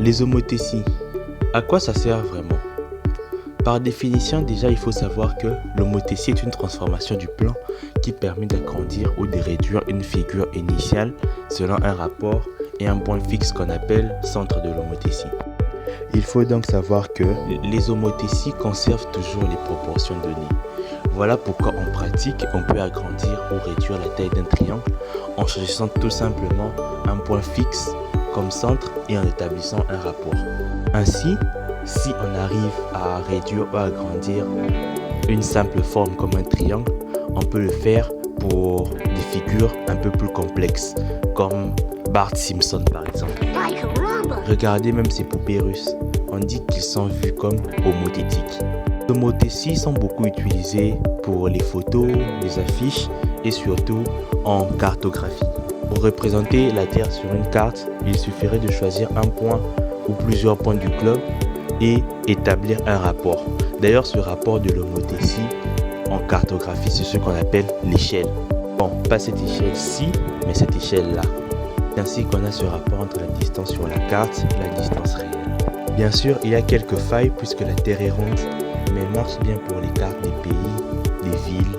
Les homothéties, à quoi ça sert vraiment? Par définition, déjà, il faut savoir que l'homothétie est une transformation du plan qui permet d'agrandir ou de réduire une figure initiale selon un rapport et un point fixe qu'on appelle centre de l'homothétie. Il faut donc savoir que les homothéties conservent toujours les proportions données. Voilà pourquoi en pratique, on peut agrandir ou réduire la taille d'un triangle en choisissant tout simplement un point fixe comme centre et en établissant un rapport. Ainsi, si on arrive à réduire ou agrandir une simple forme comme un triangle, on peut le faire pour des figures un peu plus complexes, comme Bart Simpson par exemple. Regardez même ces poupées russes, on dit qu'ils sont vus comme homothétiques. Les homothéties sont beaucoup utilisées pour les photos, les affiches et surtout en cartographie. Pour représenter la Terre sur une carte, il suffirait de choisir un point ou plusieurs points du globe et établir un rapport. D'ailleurs, ce rapport de l'homothétie en cartographie, c'est ce qu'on appelle l'échelle. Bon, pas cette échelle-ci, mais cette échelle-là. C'est ainsi qu'on a ce rapport entre la distance sur la carte et la distance réelle. Bien sûr, il y a quelques failles puisque la Terre est ronde, mais elle marche bien pour les cartes des pays, des villes